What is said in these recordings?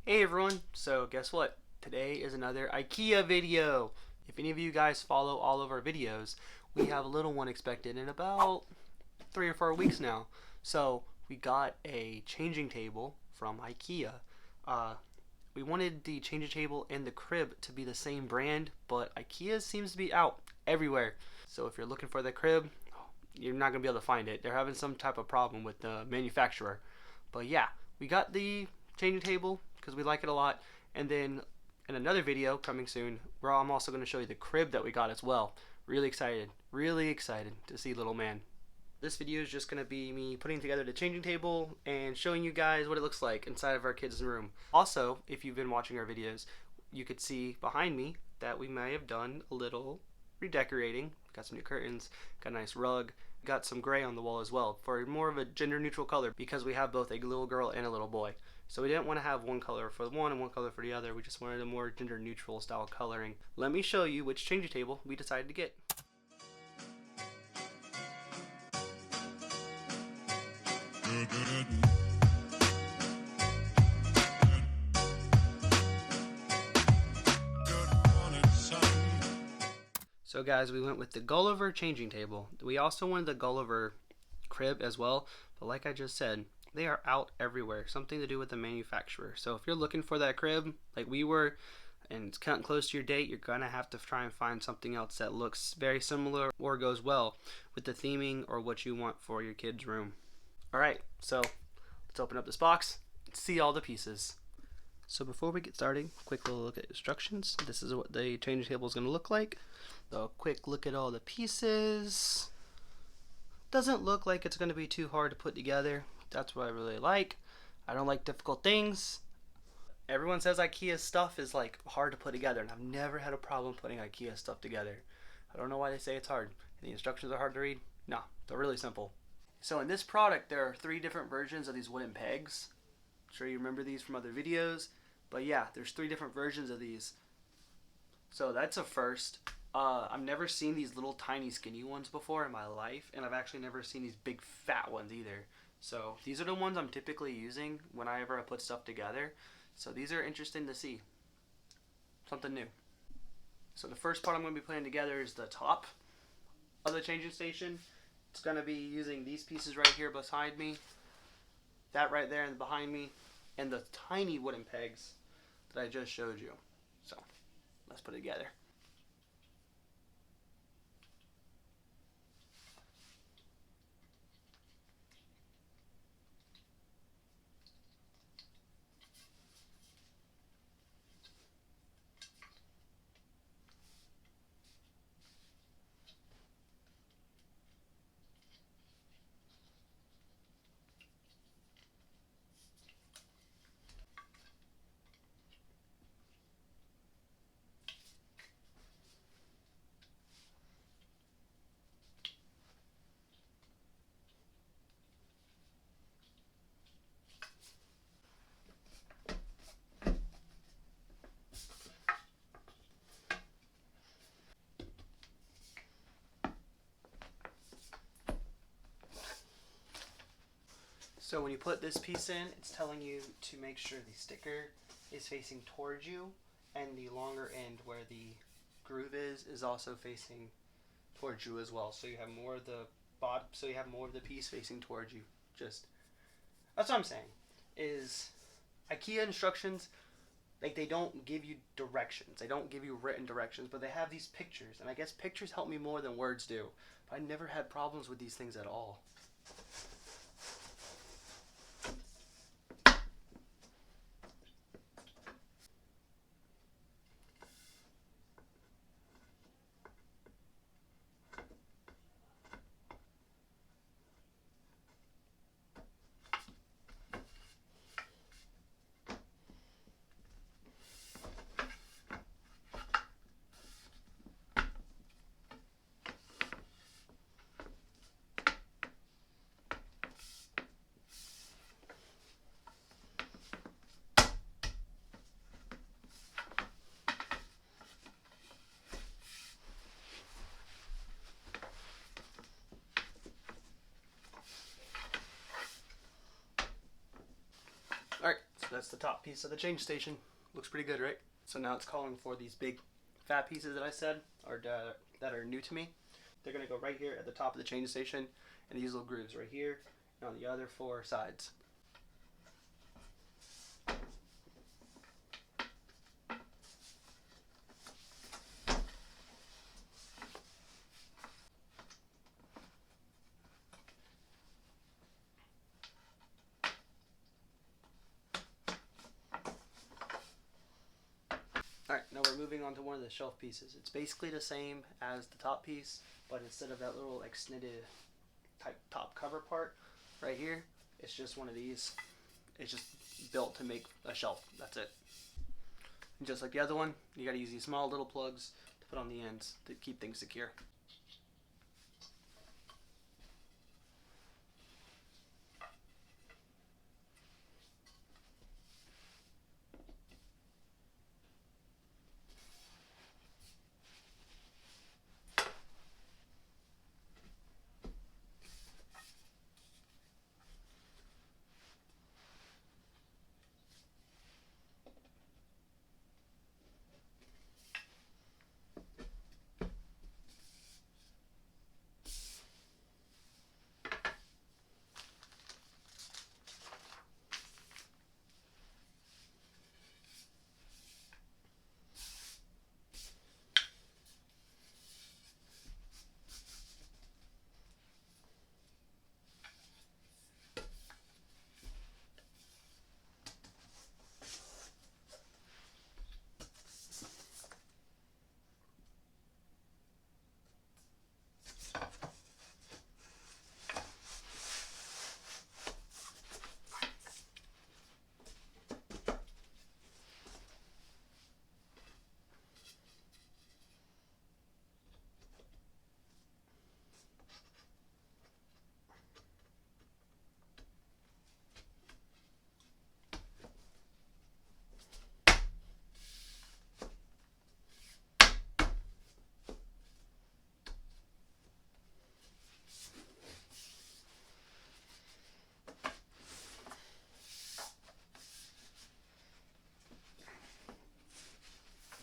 Hey everyone, so guess what? Today is another IKEA video. If any of you guys follow all of our videos, we have a little one expected in about 3 or 4 weeks now. So we got a changing table from IKEA. Uh, we wanted the changing table and the crib to be the same brand, but IKEA seems to be out everywhere. So if you're looking for the crib, you're not going to be able to find it. They're having some type of problem with the manufacturer. But yeah, we got the changing table because we like it a lot. And then in another video coming soon, where I'm also going to show you the crib that we got as well. Really excited to see little man. This video is just going to be me putting together the changing table and showing you guys what it looks like inside of our kids' room. Also, if you've been watching our videos, you could see behind me that we may have done a little redecorating. Got some new curtains, got a nice rug, got some gray on the wall as well for more of a gender neutral color because we have both a little girl and a little boy. So we didn't want to have one color for one and one color for the other. We just wanted a more gender neutral style coloring. Let me show you which changing table we decided to get. So guys, we went with the Gulliver Changing Table. We also wanted the Gulliver crib as well, but like I just said, they are out everywhere. Something to do with the manufacturer. So if you're looking for that crib, like we were, and it's cutting close to your date, you're gonna have to try and find something else that looks very similar or goes well with the theming or what you want for your kid's room. Alright, so let's open up this box and see all the pieces. So before we get started, quick little look at instructions. This is what the changing table is going to look like. So a quick look at all the pieces. Doesn't look like it's going to be too hard to put together. That's what I really like. I don't like difficult things. Everyone says IKEA stuff is like hard to put together, and I've never had a problem putting IKEA stuff together. I don't know why they say it's hard. The instructions are hard to read? No, they're really simple. So in this product, there are 3 different versions of these wooden pegs. I'm sure you remember these from other videos. But yeah, there's 3 different versions of these. So that's a first. I've never seen these little tiny skinny ones before in my life, and I've actually never seen these big fat ones either. So these are the ones I'm typically using whenever I put stuff together. So these are interesting to see. Something new. So the first part I'm going to be putting together is the top of the changing station. It's going to be using these pieces right here beside me, that right there and behind me, and the tiny wooden pegs that I just showed you. So let's put it together. So when you put this piece in, it's telling you to make sure the sticker is facing towards you, and the longer end where the groove is also facing towards you as well. So you have more of the piece facing towards you. That's what I'm saying. Is IKEA instructions, like, they don't give you directions. They don't give you written directions, but they have these pictures, and I guess pictures help me more than words do. But I never had problems with these things at all. That's the top piece of the change station. Looks pretty good, right? So now it's calling for these big fat pieces that I said are that are new to me. They're gonna go right here at the top of the change station, and these little grooves right here, and on the other 4 sides. Alright, now we're moving on to one of the shelf pieces. It's basically the same as the top piece, but instead of that little extended type top cover part right here, it's just one of these. It's just built to make a shelf. That's it. And just like the other one, you gotta use these small little plugs to put on the ends to keep things secure.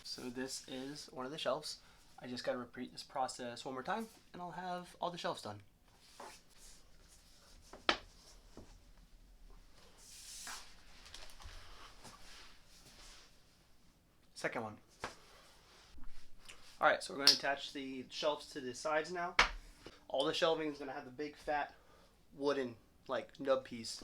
So this is one of the shelves. I just gotta repeat this process one more time and I'll have all the shelves done. Second one. Alright, so we're going to attach the shelves to the sides now. All the shelving is going to have the big fat wooden like nub piece.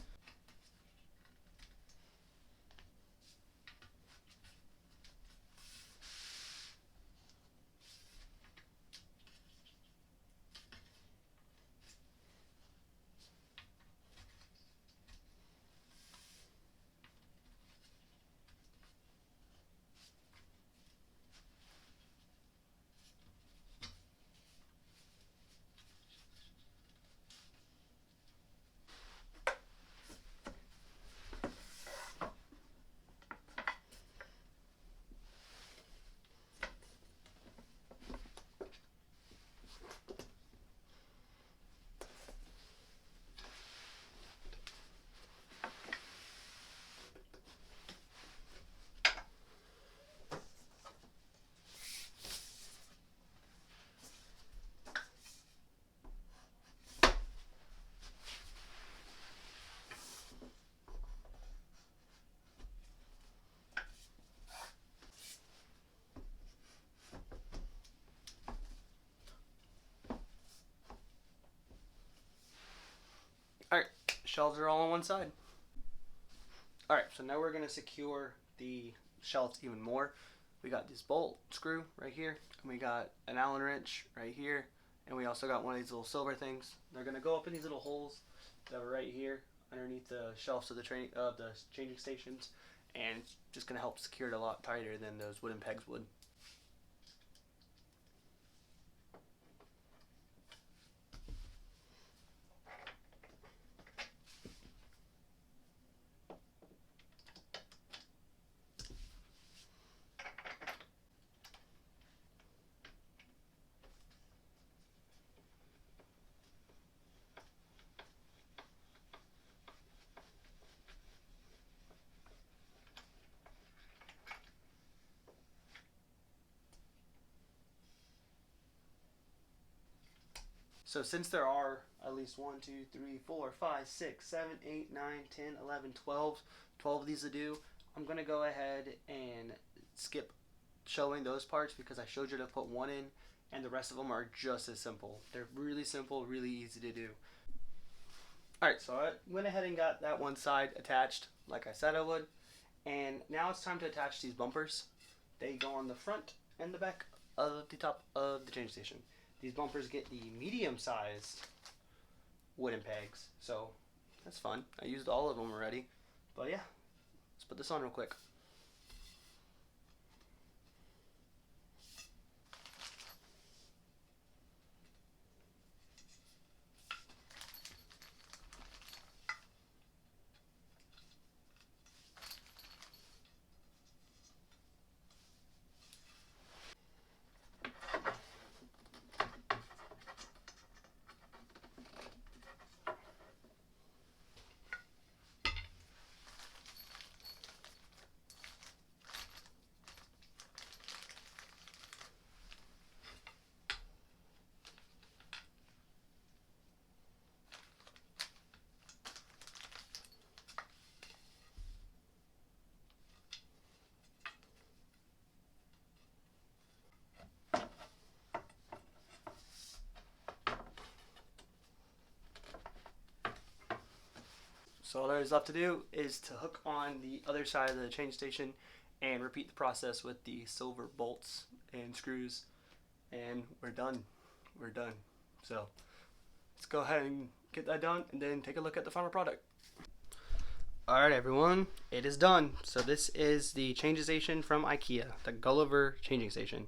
Alright, shelves are all on one side. Alright, so now we're going to secure the shelves even more. We got this bolt screw right here, and we got an Allen wrench right here, and we also got one of these little silver things. They're going to go up in these little holes that are right here underneath the shelves of the changing stations, and it's just going to help secure it a lot tighter than those wooden pegs would. So since there are at least 1, 2, 3, 4, 5, 6, 7, 8, 9, 10, 11, 12 of these to do, I'm going to go ahead and skip showing those parts because I showed you to put one in and the rest of them are just as simple. They're really simple, really easy to do. Alright, so I went ahead and got that one side attached like I said I would. And now it's time to attach these bumpers. They go on the front and the back of the top of the change station. These bumpers get the medium-sized wooden pegs, so that's fun. I used all of them already, but yeah, let's put this on real quick. So all there is left to do is to hook on the other side of the change station and repeat the process with the silver bolts and screws, and we're done. We're done. So let's go ahead and get that done and then take a look at the final product. Alright everyone, it is done. So this is the changing station from IKEA, the Gulliver Changing Station.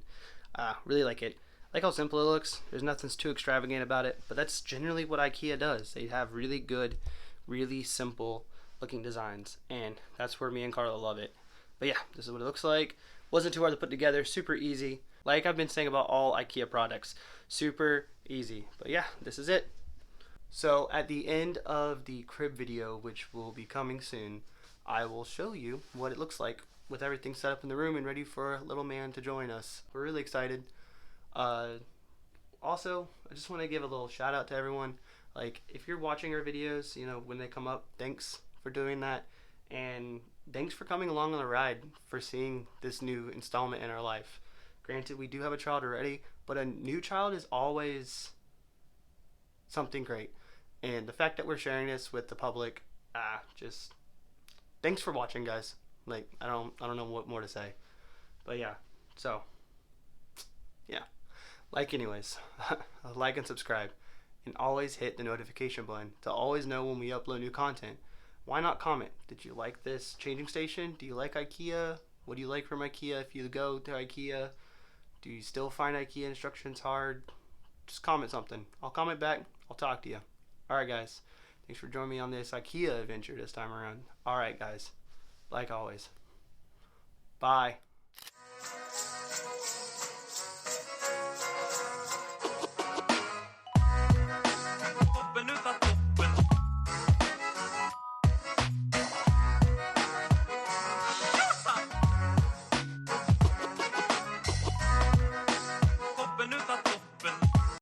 Really like it. Like how simple it looks. There's nothing too extravagant about it, but that's generally what IKEA does. They have really good, really simple looking designs, and that's where me and Carla love it. But yeah, this is what it looks like. Wasn't too hard to put together, super easy. Like I've been saying about all IKEA products, super easy. But yeah, this is it. So at the end of the crib video, which will be coming soon, I will show you what it looks like with everything set up in the room and ready for little man to join us. We're really excited. Also, I just want to give a little shout out to everyone. Like, if you're watching our videos, you know, when they come up, thanks for doing that. And thanks for coming along on the ride, for seeing this new installment in our life. Granted, we do have a child already, but a new child is always something great. And the fact that we're sharing this with the public, just thanks for watching, guys. Like, I don't know what more to say. But yeah, so yeah. Like anyways, like and subscribe. And always hit the notification button to always know when we upload new content. Why not comment? Did you like this changing station? Do you like IKEA? What do you like from IKEA if you go to IKEA? Do you still find IKEA instructions hard? Just comment something. I'll comment back. I'll talk to you. Alright guys, thanks for joining me on this IKEA adventure this time around. Alright guys, like always, bye.